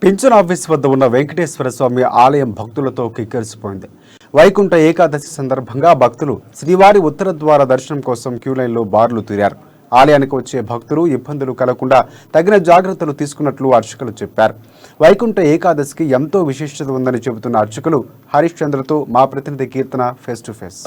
Pension office వద్ద ఉన్న వెంకటేశ్వర స్వామి ఆలయం భక్తులతో కిక్కిరిసిపోయింది. వైకుంఠ ఏకాదశి సందర్భంగా భక్తులు శ్రీవారి ఉత్తర ద్వార దర్శనం కోసం క్యూలైన్లో బార్లు తీరారు. ఆలయానికి వచ్చే భక్తులు ఇబ్బందులు కలగకుండా తగిన జాగ్రత్తలు తీసుకున్నట్లు అర్చకులు చెప్పారు. వైకుంఠ ఏకాదశికి ఎంతో విశిష్టత ఉందని చెబుతున్న అర్చకులు హరీష్ చంద్రతో మా ప్రతినిధి కీర్తన ఫేస్ టు ఫేస్.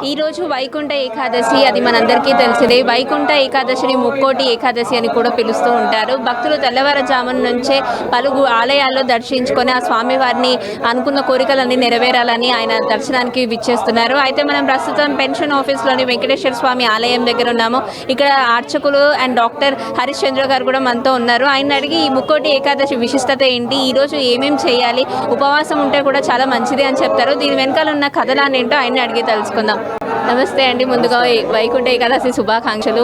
ఈ రోజు వైకుంఠ ఏకాదశి, అది మనందరికీ తెలిసిందే. వైకుంఠ ఏకాదశిని ముక్కోటి ఏకాదశి అని కూడా పిలుస్తూ ఉంటారు. భక్తులు తెల్లవారుజామున నుంచే పలు ఆలయాల్లో దర్శించుకొని ఆ స్వామివారిని అనుకున్న కోరికలన్నీ నెరవేరాలని ఆయన దర్శనానికి విచ్చేస్తున్నారు. అయితే మనం ప్రస్తుతం పెన్షన్ ఆఫీస్లోని వెంకటేశ్వర స్వామి ఆలయం దగ్గర ఉన్నాము. ఇక్కడ అర్చకులు అండ్ డాక్టర్ హరీష్ చంద్ర గారు కూడా మనతో ఉన్నారు. ఆయన అడిగి ఈ ముక్కోటి ఏకాదశి విశిష్టత ఏంటి, ఈరోజు ఏమేమి చేయాలి, ఉపవాసం ఉంటే కూడా చాలా మంచిది అని చెప్తారు. దీని వెనకాల ఉన్న కథలాన్ని ఏంటో ఆయన్ని అడిగి తెలుసుకుందాం. నమస్తే అండి, ముందుగా వైకుంఠ ఏకాదశి శుభాకాంక్షలు.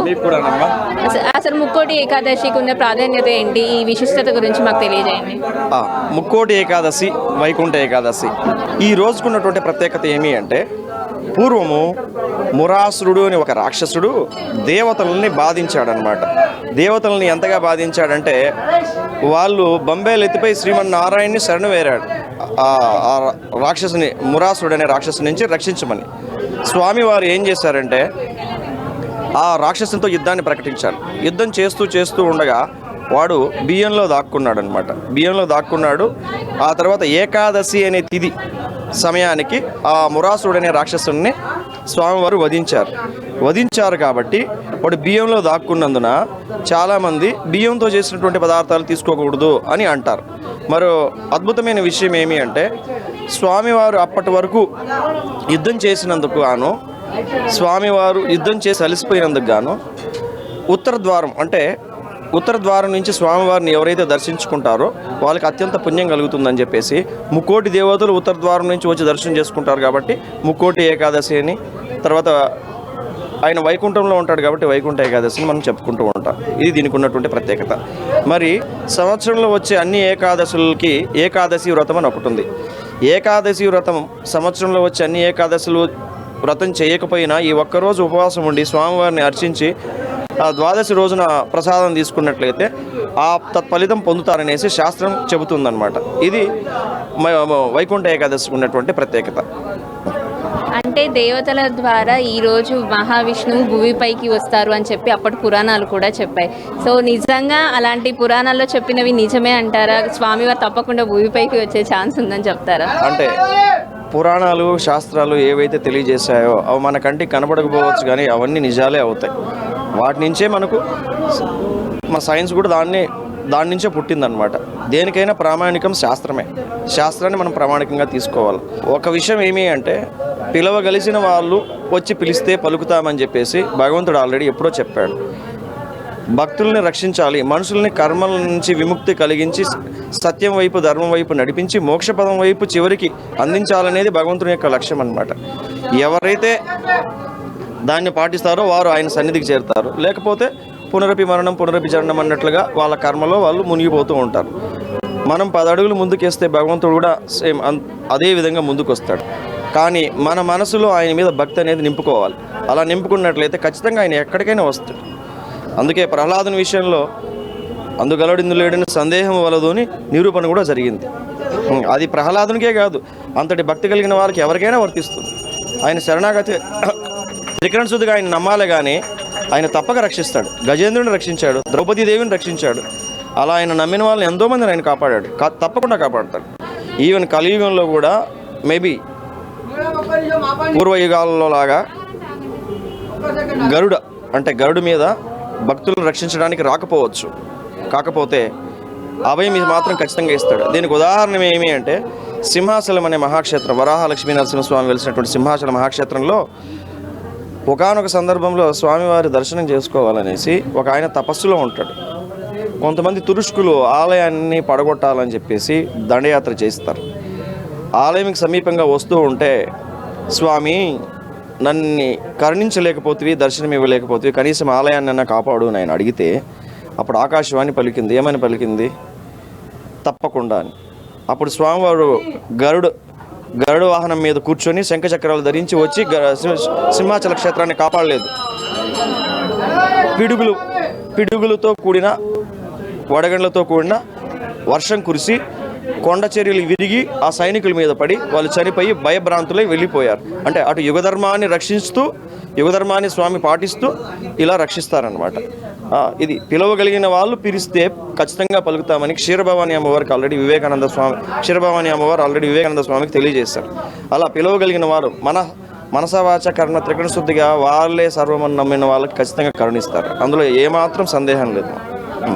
అసలు ముక్కోటి ఏకాదశికి ఉన్న ప్రాధాన్యత ఏంటి, ఈ విశిష్టత గురించి మాకు తెలియజేయండి. ముక్కోటి ఏకాదశి, వైకుంఠ ఏకాదశి ఈ రోజుకున్నటువంటి ప్రత్యేకత ఏమి అంటే, పూర్వము మురాసురుడు అని ఒక రాక్షసుడు దేవతలని బాధించాడనమాట. దేవతలని ఎంతగా బాధించాడంటే, వాళ్ళు బంబేలు ఎత్తిపై శ్రీమన్నారాయణని శరణు వేరాడు. ఆ రాక్షసుని, మురాసురుడు అనే రాక్షసు నుంచి రక్షించమని స్వామివారు ఏం చేశారంటే, ఆ రాక్షసునితో యుద్ధాన్ని ప్రకటించారు. యుద్ధం చేస్తూ ఉండగా వాడు బియ్యంలో దాక్కున్నాడు అనమాట. బియ్యంలో దాక్కున్నాడు. ఆ తర్వాత ఏకాదశి అనే తిథి సమయానికి ఆ మురాసురుడు అనే రాక్షసుని స్వామివారు వధించారు కాబట్టి వాడు బియ్యంలో దాక్కున్నందున చాలామంది బియ్యంతో చేసినటువంటి పదార్థాలు తీసుకోకూడదు అని అంటారు. మరో అద్భుతమైన విషయం ఏమి అంటే, స్వామివారు అప్పటి వరకు యుద్ధం చేసినందుకు గాను, స్వామివారు యుద్ధం చేసి అలసిపోయినందుకు గాను ఉత్తర ద్వారం, అంటే ఉత్తర ద్వారం నుంచి స్వామివారిని ఎవరైతే దర్శించుకుంటారో వాళ్ళకి అత్యంత పుణ్యం కలుగుతుందని చెప్పేసి ముక్కోటి దేవతలు ఉత్తర ద్వారం నుంచి వచ్చి దర్శనం చేసుకుంటారు కాబట్టి ముక్కోటి ఏకాదశి అని, తర్వాత ఆయన వైకుంఠంలో ఉంటాడు కాబట్టి వైకుంఠ ఏకాదశిని మనం చెప్పుకుంటూ ఉంటాం. ఇది దీనికి ఉన్నటువంటి ప్రత్యేకత. మరి సంవత్సరంలో వచ్చే అన్ని ఏకాదశులకి ఏకాదశి వ్రతం అని ఒకటి ఉంది. ఏకాదశి వ్రతం సంవత్సరంలో వచ్చే అన్ని ఏకాదశులు వ్రతం చేయకపోయినా ఈ ఒక్కరోజు ఉపవాసం ఉండి స్వామివారిని అర్చించి ఆ ద్వాదశి రోజున ప్రసాదం తీసుకున్నట్లయితే ఆ తత్ఫలితం పొందుతారనేసి శాస్త్రం చెబుతుందన్నమాట. ఇది వైకుంఠ ఏకాదశికి ఉన్నటువంటి ప్రత్యేకత. అంటే దేవతల ద్వారా ఈరోజు మహావిష్ణువు భూమిపైకి వస్తారు అని చెప్పి అప్పటి పురాణాలు కూడా చెప్పాయి. సో నిజంగా అలాంటి పురాణాల్లో చెప్పినవి నిజమే అంటారా? స్వామివారు తప్పకుండా భూమిపైకి వచ్చే ఛాన్స్ ఉందని చెప్తారా? అంటే పురాణాలు, శాస్త్రాలు ఏవైతే తెలియజేశాయో అవి మన కంటికి కనబడకపోవచ్చు, కానీ అవన్నీ నిజాలే అవుతాయి. వాటి నుంచే మనకు మన సైన్స్ కూడా దాని నుంచే పుట్టిందనమాట. దేనికైనా ప్రామాణికం శాస్త్రమే. శాస్త్రాన్ని మనం ప్రామాణికంగా తీసుకోవాలి. ఒక విషయం ఏమి అంటే, పిలవగలిసిన వాళ్ళు వచ్చి పిలిస్తే పలుకుతామని చెప్పేసి భగవంతుడు ఆల్రెడీ ఎప్పుడో చెప్పాడు. భక్తుల్ని రక్షించాలి, మనుషుల్ని కర్మల నుంచి విముక్తి కలిగించి సత్యం వైపు, ధర్మం వైపు నడిపించి మోక్షపదం వైపు చివరికి అందించాలనేది భగవంతుని యొక్క లక్ష్యం అన్నమాట. ఎవరైతే దాన్ని పాటిస్తారో వారు ఆయన సన్నిధికి చేరుతారు. లేకపోతే పునరపి మరణం పునరపి జననం అన్నట్లుగా వాళ్ళ కర్మలో వాళ్ళు మునిగిపోతూ ఉంటారు. మనం 10 అడుగులు ముందుకేస్తే భగవంతుడు కూడా సేమ్ అదే విధంగా ముందుకు వస్తాడు. కానీ మన మనసులో ఆయన మీద భక్తి అనేది నింపుకోవాలి. అలా నింపుకున్నట్లయితే ఖచ్చితంగా ఆయన ఎక్కడికైనా వస్తాడు. అందుకే ప్రహ్లాదుని విషయంలో అందుగలడిందు లేడని సందేహం వలదు అని నిరూపణ కూడా జరిగింది. అది ప్రహ్లాదునికే కాదు, అంతటి భక్తి కలిగిన వారికి ఎవరికైనా వర్తిస్తుంది. ఆయన శరణాగతి త్రికరణ శుద్ధిగా ఆయన నమ్మాలి, కానీ ఆయన తప్పక రక్షిస్తాడు. గజేంద్రుని రక్షించాడు, ద్రౌపదీదేవిని రక్షించాడు. అలా ఆయన నమ్మిన వాళ్ళని ఎంతోమందిని ఆయన కాపాడాడు, తప్పకుండా కాపాడతాడు. ఈవెన్ కలియుగంలో కూడా మేబీ పూర్వయుగాలలో లాగా గరుడు మీద భక్తులను రక్షించడానికి రాకపోవచ్చు, కాకపోతే అభయం మాత్రం ఖచ్చితంగా ఇస్తాడు. దీనికి ఉదాహరణ ఏమి అంటే, సింహాచలం అనే మహాక్షేత్రం, వరాహ లక్ష్మీ నరసింహస్వామి వెలిసినటువంటి సింహాచలం మహాక్షేత్రంలో ఒకానొక సందర్భంలో స్వామివారి దర్శనం చేసుకోవాలనేసి ఒక ఆయన తపస్సులో ఉంటాడు. కొంతమంది తురుష్కులు ఆలయాన్ని పడగొట్టాలని చెప్పేసి దండయాత్ర చేస్తారు. ఆలయంకి సమీపంగా వస్తూ ఉంటే, స్వామి నన్ను కరుణించలేకపోతే, దర్శనం ఇవ్వలేకపోతే, కనీసం ఆలయాన్ని అన్న కాపాడు అని ఆయన అడిగితే, అప్పుడు ఆకాశవాణి పలికింది. ఏమని పలికింది? తప్పకుండా అని. అప్పుడు స్వామివారు గరుడు వాహనం మీద కూర్చొని శంఖచక్రాలు ధరించి వచ్చి సింహాచల క్షేత్రాన్ని కాపాడలేదు. పిడుగులతో కూడిన, వడగండ్లతో కూడిన వర్షం కురిసి కొండ చర్యలు విరిగి ఆ సైనికుల మీద పడి వాళ్ళు చనిపోయి భయభ్రాంతులై వెళ్ళిపోయారు. అంటే అటు యుగధర్మాన్ని రక్షిస్తూ యుగధర్మాన్ని స్వామి పాటిస్తూ ఇలా రక్షిస్తారనమాట. ఇది పిలవగలిగిన వాళ్ళు పిలిస్తే ఖచ్చితంగా పలుకుతామని క్షీరభవాని అమ్మవారికి ఆల్రెడీ వివేకానంద స్వామికి తెలియజేశారు. అలా పిలవగలిగిన వారు మనసవాచ కర్ణ త్రికరణ శుద్ధిగా వాళ్ళే సర్వమని నమ్మిన వాళ్ళకి ఖచ్చితంగా కరుణిస్తారు. అందులో ఏమాత్రం సందేహం లేదు.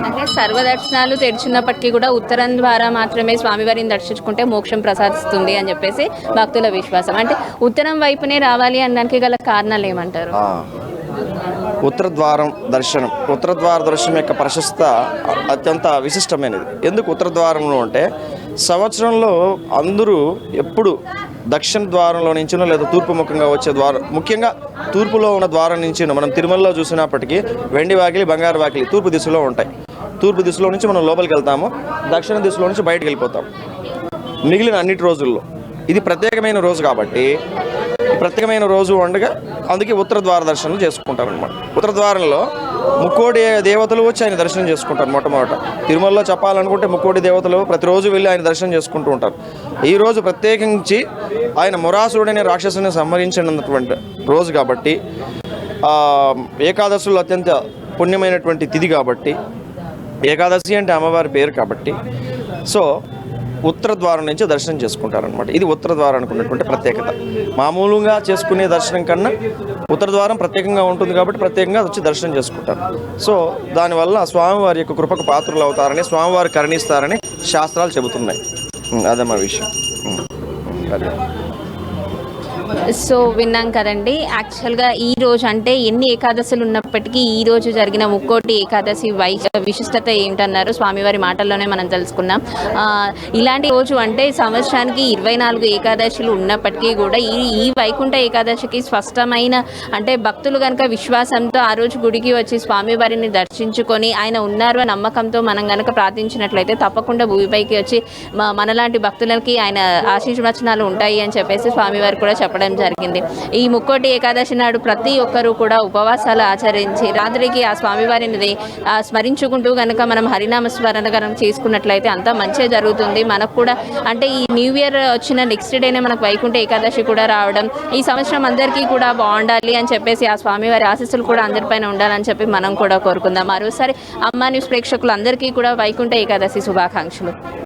అంటే సర్వదర్శనాలు తెరిచినప్పటికీ కూడా ఉత్తరం ద్వారా మాత్రమే స్వామివారిని దర్శించుకుంటే మోక్షం ప్రసాదిస్తుంది అని చెప్పేసి భక్తుల విశ్వాసం. అంటే ఉత్తరం వైపునే రావాలి అనడానికి గల కారణాలు ఏమంటారు? ఉత్తర ద్వార దర్శనం యొక్క ప్రశస్త అత్యంత విశిష్టమైనది. ఎందుకు ఉత్తర ద్వారంలో అంటే సంవత్సరంలో అందరూ ఎప్పుడు దక్షిణ ద్వారంలో నుంచినో లేదా తూర్పు ముఖంగా వచ్చే ద్వారం, ముఖ్యంగా తూర్పులో ఉన్న ద్వారం నుంచి మనం తిరుమలలో చూసినప్పటికీ వెండి వాకిలి బంగారు వాకిలి తూర్పు దిశలో ఉంటాయి. తూర్పు దిశలో నుంచి మనం లోపలికి వెళ్తాము, దక్షిణ దిశలో నుంచి బయటకు వెళ్ళిపోతాం. మిగిలిన అన్నిటి రోజుల్లో ఇది ప్రత్యేకమైన రోజు కాబట్టి ప్రత్యేకమైన రోజు ఉండగా అందుకే ఉత్తర ద్వార దర్శనం చేసుకుంటారు అనమాట. ఉత్తర ద్వారంలో ముక్కోటి దేవతలు వచ్చి ఆయన దర్శనం చేసుకుంటారు. మొట్టమొదట తిరుమలలో చెప్పాలనుకుంటే ముక్కోటి దేవతలు ప్రతిరోజు వెళ్ళి ఆయన దర్శనం చేసుకుంటూ ఉంటారు. ఈరోజు ప్రత్యేకించి ఆయన మురాసురుడనే రాక్షసుని సంహరించినటువంటి రోజు కాబట్టి ఏకాదశులు అత్యంత పుణ్యమైనటువంటి తిథి కాబట్టి, ఏకాదశి అంటే అమ్మవారి పేరు కాబట్టి సో ఉత్తర ద్వారం నుంచి దర్శనం చేసుకుంటారనమాట. ఇది ఉత్తర ద్వారానికి ఉన్నటువంటి ప్రత్యేకత. మామూలుగా చేసుకునే దర్శనం కన్నా ఉత్తర ద్వారం ప్రత్యేకంగా ఉంటుంది కాబట్టి ప్రత్యేకంగా వచ్చి దర్శనం చేసుకుంటారు. సో దానివల్ల స్వామివారి యొక్క కృపకు పాత్రలు అవుతారని, స్వామివారు కరుణిస్తారని శాస్త్రాలు చెబుతున్నాయి. అదే మా విషయం. అదే సో విన్నాం కదండి. యాక్చువల్గా ఈ రోజు అంటే ఎన్ని ఏకాదశులు ఉన్నప్పటికీ ఈ రోజు జరిగిన ముక్కోటి ఏకాదశి విశిష్టత ఏంటన్నారు స్వామివారి మాటల్లోనే మనం తెలుసుకున్నాం. ఇలాంటి రోజు అంటే సంవత్సరానికి 24 ఏకాదశులు ఉన్నప్పటికీ కూడా ఈ వైకుంఠ ఏకాదశికి స్పష్టమైన అంటే భక్తులు కనుక విశ్వాసంతో ఆ రోజు గుడికి వచ్చి స్వామివారిని దర్శించుకొని ఆయన ఉన్నారు అని నమ్మకంతో మనం కనుక ప్రార్థించినట్లయితే తప్పకుండా భూమిపైకి వచ్చి మనలాంటి భక్తులకి ఆయన ఆశీర్వచనాలు ఉంటాయి అని చెప్పేసి స్వామివారు కూడా చెప్పడం జరిగింది. ఈ ముక్కోటి ఏకాదశి నాడు ప్రతి ఒక్కరూ కూడా ఉపవాసాలు ఆచరించి రాత్రికి ఆ స్వామివారిని స్మరించుకుంటూ కనుక మనం హరినామ స్మరణ కనుక చేసుకున్నట్లయితే అంతా మంచిగా జరుగుతుంది. మనకు కూడా అంటే ఈ న్యూ ఇయర్ వచ్చిన నెక్స్ట్ డేనే మనకు వైకుంఠ ఏకాదశి కూడా రావడం, ఈ సంవత్సరం అందరికీ కూడా బాగుండాలి అని చెప్పేసి ఆ స్వామివారి ఆశీస్సులు కూడా అందరిపైన ఉండాలని చెప్పి మనం కూడా కోరుకుందాం. మరోసారి అమ్మా న్యూస్ ప్రేక్షకులు అందరికీ కూడా వైకుంఠ ఏకాదశి శుభాకాంక్షలు.